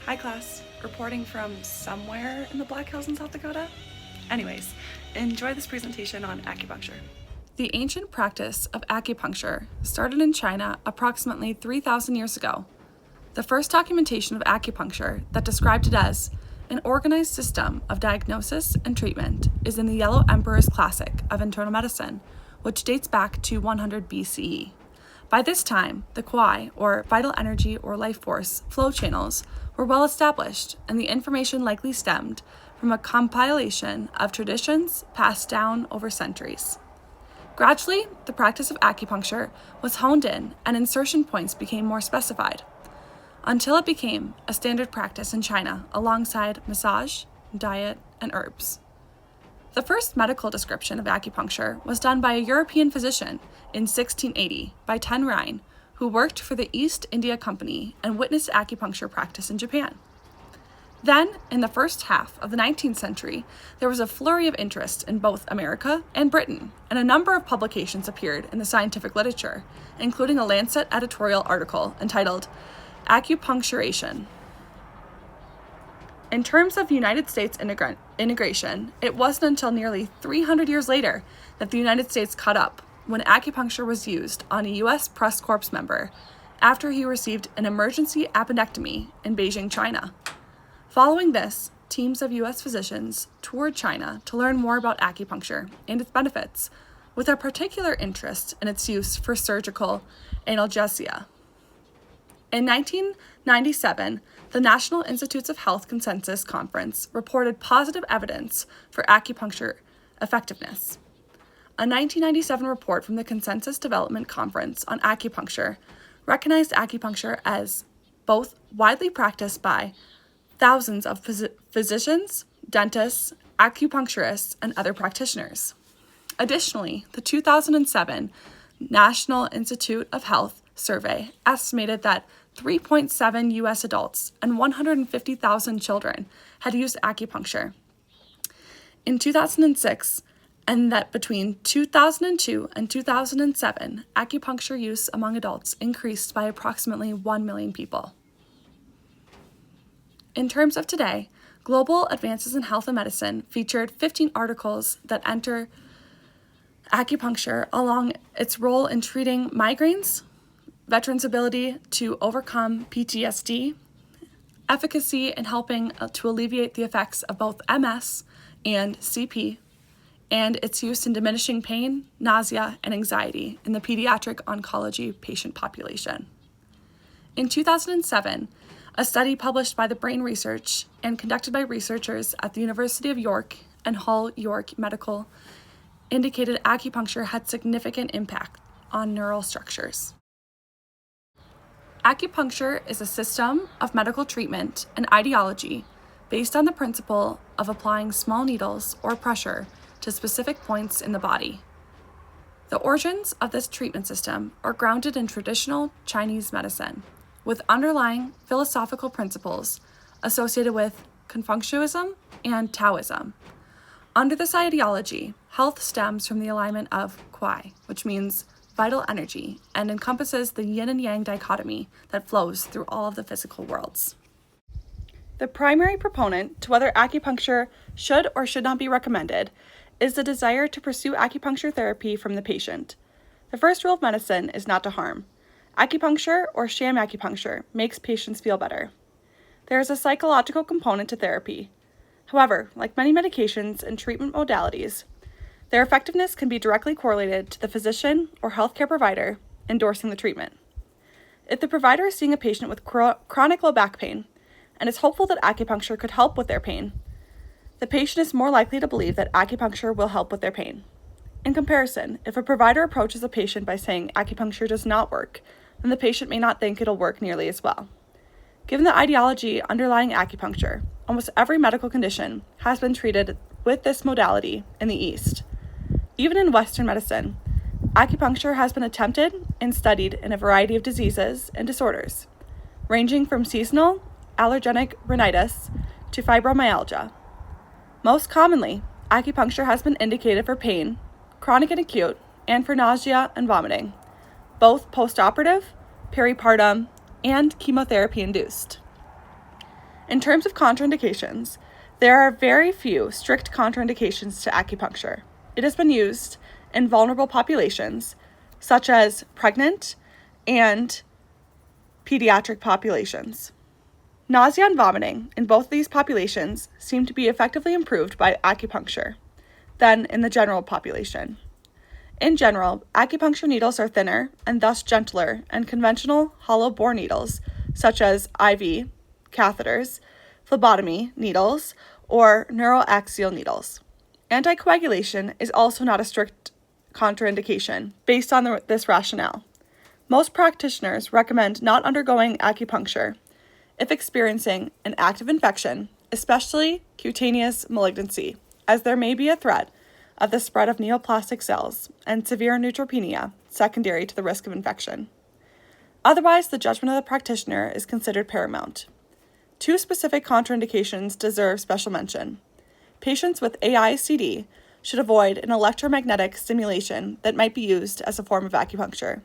Hi class, reporting from somewhere in the Black Hills in South Dakota. Anyways, enjoy this presentation on acupuncture. The ancient practice of acupuncture started in China approximately 3,000 years ago. The first documentation of acupuncture that described it as an organized system of diagnosis and treatment is in the Yellow Emperor's Classic of Internal Medicine, which dates back to 100 BCE. By this time, the Qi, or vital energy or life force, flow channels were well established, and the information likely stemmed from a compilation of traditions passed down over centuries. Gradually, the practice of acupuncture was honed in and insertion points became more specified, until it became a standard practice in China alongside massage, diet, and herbs. The first medical description of acupuncture was done by a European physician in 1680 by Ten Rhine, who worked for the East India Company and witnessed acupuncture practice in Japan. Then, in the first half of the 19th century, there was a flurry of interest in both America and Britain, and a number of publications appeared in the scientific literature, including a Lancet editorial article entitled Acupuncturation. In terms of United States integration, it wasn't until nearly 300 years later that the United States caught up when acupuncture was used on a U.S. Press Corps member after he received an emergency appendectomy in Beijing, China. Following this, teams of U.S. physicians toured China to learn more about acupuncture and its benefits, with a particular interest in its use for surgical analgesia. In 1997, the National Institutes of Health Consensus Conference reported positive evidence for acupuncture effectiveness. A 1997 report from the Consensus Development Conference on Acupuncture recognized acupuncture as both widely practiced by thousands of physicians, dentists, acupuncturists, and other practitioners. Additionally, the 2007 National Institute of Health survey estimated that 3.7 U.S. adults and 150,000 children had used acupuncture in 2006, and that between 2002 and 2007, acupuncture use among adults increased by approximately 1 million people. In terms of today, Global Advances in Health and Medicine featured 15 articles that enter acupuncture along its role in treating migraines, veterans' ability to overcome PTSD, efficacy in helping to alleviate the effects of both MS and CP, and its use in diminishing pain, nausea, and anxiety in the pediatric oncology patient population. In 2007, a study published by the Brain Research and conducted by researchers at the University of York and Hull York Medical indicated acupuncture had significant impact on neural structures. Acupuncture is a system of medical treatment and ideology based on the principle of applying small needles or pressure to specific points in the body. The origins of this treatment system are grounded in traditional Chinese medicine, with underlying philosophical principles associated with Confucianism and Taoism. Under this ideology, health stems from the alignment of Qi, which means vital energy, and encompasses the yin and yang dichotomy that flows through all of the physical worlds. The primary proponent to whether acupuncture should or should not be recommended is the desire to pursue acupuncture therapy from the patient. The first rule of medicine is not to harm. Acupuncture or sham acupuncture makes patients feel better. There is a psychological component to therapy. However, like many medications and treatment modalities, their effectiveness can be directly correlated to the physician or healthcare provider endorsing the treatment. If the provider is seeing a patient with chronic low back pain and is hopeful that acupuncture could help with their pain, the patient is more likely to believe that acupuncture will help with their pain. In comparison, if a provider approaches a patient by saying acupuncture does not work, then the patient may not think it'll work nearly as well. Given the ideology underlying acupuncture, almost every medical condition has been treated with this modality in the East. Even in Western medicine, acupuncture has been attempted and studied in a variety of diseases and disorders, ranging from seasonal allergenic rhinitis to fibromyalgia. Most commonly, acupuncture has been indicated for pain, chronic and acute, and for nausea and vomiting, both postoperative, peripartum, and chemotherapy-induced. In terms of contraindications, there are very few strict contraindications to acupuncture. It has been used in vulnerable populations, such as pregnant and pediatric populations. Nausea and vomiting in both of these populations seem to be effectively improved by acupuncture than in the general population. In general, acupuncture needles are thinner and thus gentler than conventional hollow bore needles, such as IV, catheters, phlebotomy needles, or neuroaxial needles. Anticoagulation is also not a strict contraindication based on this rationale. Most practitioners recommend not undergoing acupuncture if experiencing an active infection, especially cutaneous malignancy, as there may be a threat of the spread of neoplastic cells and severe neutropenia secondary to the risk of infection. Otherwise, the judgment of the practitioner is considered paramount. Two specific contraindications deserve special mention. Patients with AICD should avoid an electromagnetic stimulation that might be used as a form of acupuncture.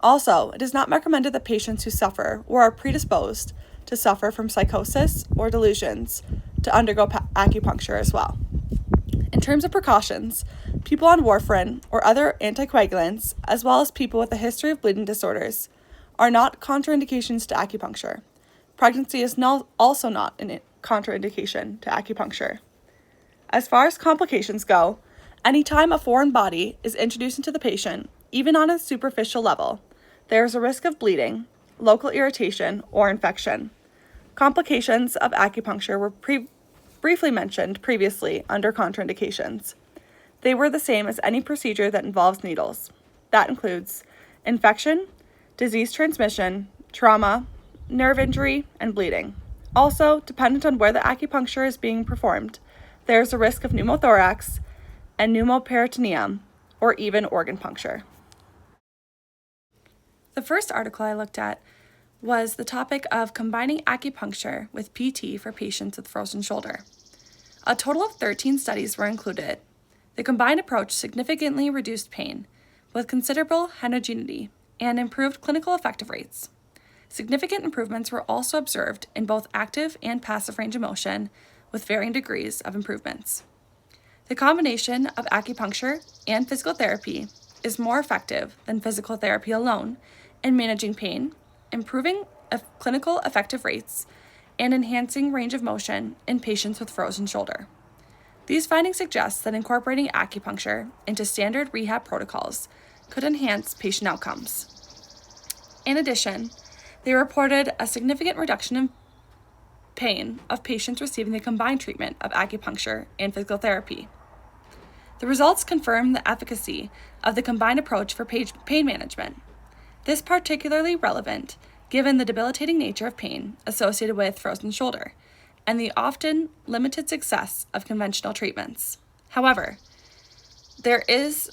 Also, it is not recommended that patients who suffer or are predisposed to suffer from psychosis or delusions to undergo acupuncture as well. In terms of precautions, people on warfarin or other anticoagulants, as well as people with a history of bleeding disorders, are not contraindications to acupuncture. Pregnancy is also not a contraindication to acupuncture. As far as complications go, anytime a foreign body is introduced into the patient, even on a superficial level, there is a risk of bleeding, local irritation, or infection. Complications of acupuncture were briefly mentioned previously under contraindications. They were the same as any procedure that involves needles. That includes infection, disease transmission, trauma, nerve injury, and bleeding. Also, dependent on where the acupuncture is being performed, there is a risk of pneumothorax and pneumoperitoneum, or even organ puncture. The first article I looked at was the topic of combining acupuncture with PT for patients with frozen shoulder. A total of 13 studies were included. The combined approach significantly reduced pain, with considerable homogeneity and improved clinical effective rates. Significant improvements were also observed in both active and passive range of motion, with varying degrees of improvements. The combination of acupuncture and physical therapy is more effective than physical therapy alone in managing pain, improving clinical effective rates, and enhancing range of motion in patients with frozen shoulder. These findings suggest that incorporating acupuncture into standard rehab protocols could enhance patient outcomes. In addition, they reported a significant reduction in pain of patients receiving the combined treatment of acupuncture and physical therapy. The results confirm the efficacy of the combined approach for pain management. This is particularly relevant given the debilitating nature of pain associated with frozen shoulder and the often limited success of conventional treatments. However, there is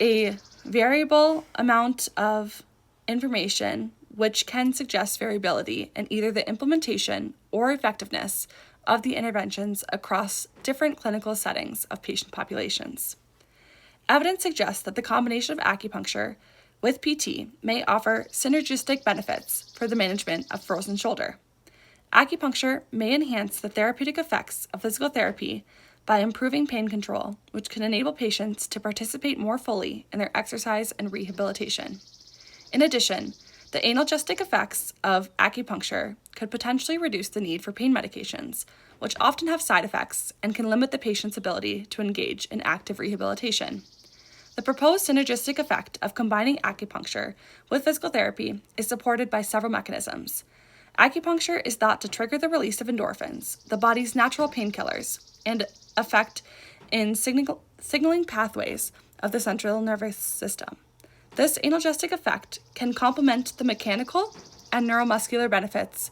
a variable amount of information which can suggest variability in either the implementation or effectiveness of the interventions across different clinical settings of patient populations. Evidence suggests that the combination of acupuncture with PT may offer synergistic benefits for the management of frozen shoulder. Acupuncture may enhance the therapeutic effects of physical therapy by improving pain control, which can enable patients to participate more fully in their exercise and rehabilitation. In addition, the analgesic effects of acupuncture could potentially reduce the need for pain medications, which often have side effects and can limit the patient's ability to engage in active rehabilitation. The proposed synergistic effect of combining acupuncture with physical therapy is supported by several mechanisms. Acupuncture is thought to trigger the release of endorphins, the body's natural painkillers, and affect in signaling pathways of the central nervous system. This analgesic effect can complement the mechanical and neuromuscular benefits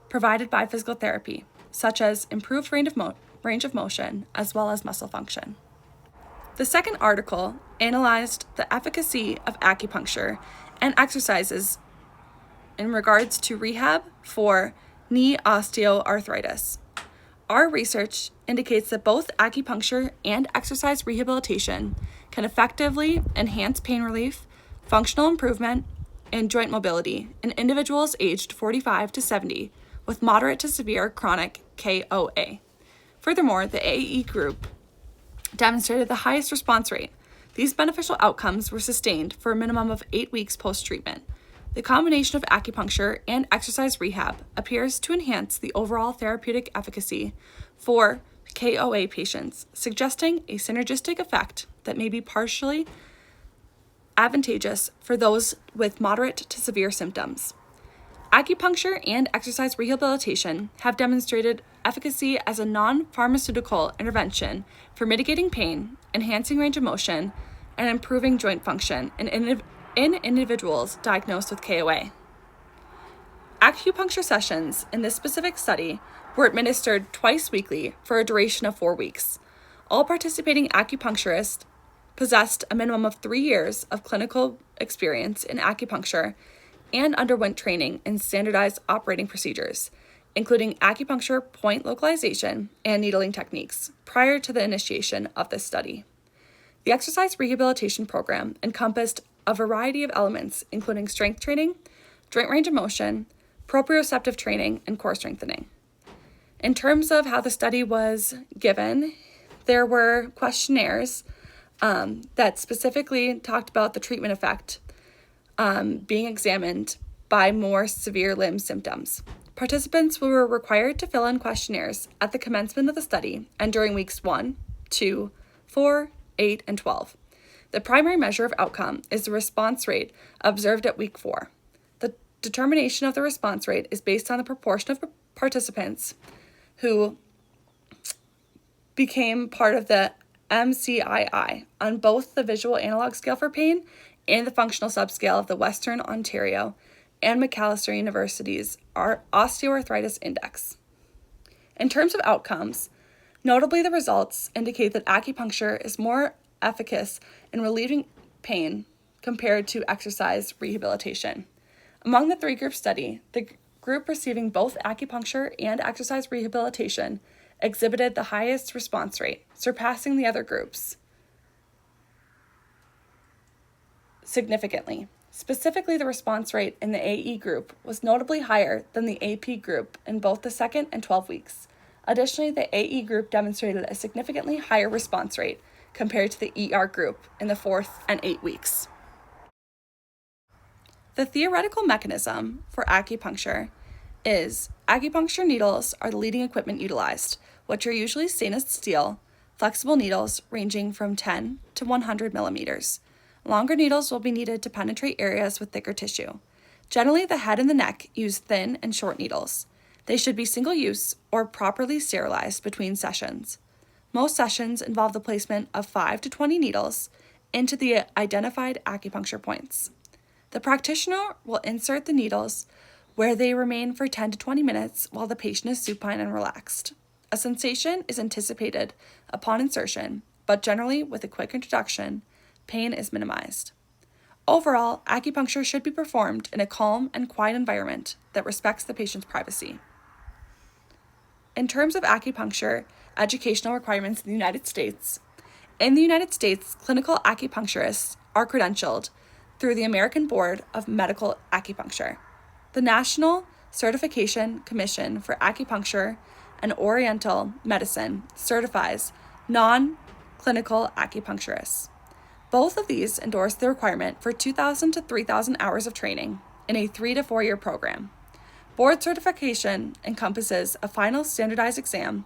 provided by physical therapy, such as improved range of motion as well as muscle function. The second article analyzed the efficacy of acupuncture and exercises in regards to rehab for knee osteoarthritis. Our research indicates that both acupuncture and exercise rehabilitation can effectively enhance pain relief, functional improvement, and joint mobility in individuals aged 45 to 70 with moderate to severe chronic KOA. Furthermore, the AE group demonstrated the highest response rate. These beneficial outcomes were sustained for a minimum of 8 weeks post-treatment. The combination of acupuncture and exercise rehab appears to enhance the overall therapeutic efficacy for KOA patients, suggesting a synergistic effect that may be partially advantageous for those with moderate to severe symptoms. Acupuncture and exercise rehabilitation have demonstrated efficacy as a non-pharmaceutical intervention for mitigating pain, enhancing range of motion, and improving joint function in individuals diagnosed with KOA. Acupuncture sessions in this specific study were administered twice weekly for a duration of 4 weeks. All participating acupuncturists possessed a minimum of 3 years of clinical experience in acupuncture and underwent training in standardized operating procedures, including acupuncture point localization and needling techniques, prior to the initiation of this study. The exercise rehabilitation program encompassed a variety of elements, including strength training, joint range of motion, proprioceptive training, and core strengthening. In terms of how the study was given, there were questionnaires that specifically talked about the treatment effect being examined by more severe limb symptoms. Participants were required to fill in questionnaires at the commencement of the study and during weeks 1, 2, 4, 8, and 12. The primary measure of outcome is the response rate observed at week 4. The determination of the response rate is based on the proportion of participants who became part of the MCII on both the visual analog scale for pain and the functional subscale of the Western Ontario and Macalester University's Osteoarthritis Index. In terms of outcomes, notably the results indicate that acupuncture is more efficacious in relieving pain compared to exercise rehabilitation. Among the 3-group study, the group receiving both acupuncture and exercise rehabilitation exhibited the highest response rate, surpassing the other groups significantly. Specifically, the response rate in the AE group was notably higher than the AP group in both the 2nd and 12 weeks. Additionally, the AE group demonstrated a significantly higher response rate compared to the ER group in the 4th and 8 weeks. The theoretical mechanism for acupuncture is acupuncture needles are the leading equipment utilized, which are usually stainless steel, flexible needles ranging from 10 to 100 millimeters. Longer needles will be needed to penetrate areas with thicker tissue. Generally, the head and the neck use thin and short needles. They should be single-use or properly sterilized between sessions. Most sessions involve the placement of 5 to 20 needles into the identified acupuncture points. The practitioner will insert the needles where they remain for 10 to 20 minutes while the patient is supine and relaxed. A sensation is anticipated upon insertion, but generally with a quick introduction, pain is minimized. Overall, acupuncture should be performed in a calm and quiet environment that respects the patient's privacy. In terms of acupuncture educational requirements in the United States, clinical acupuncturists are credentialed through the American Board of Medical Acupuncture. The National Certification Commission for Acupuncture and Oriental Medicine certifies non-clinical acupuncturists. Both of these endorse the requirement for 2,000 to 3,000 hours of training in a 3 to 4 year program. Board certification encompasses a final standardized exam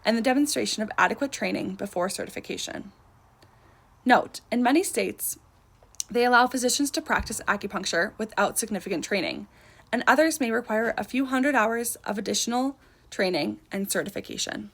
and the demonstration of adequate training before certification. Note, in many states, they allow physicians to practice acupuncture without significant training, and others may require a few hundred hours of additional training and certification.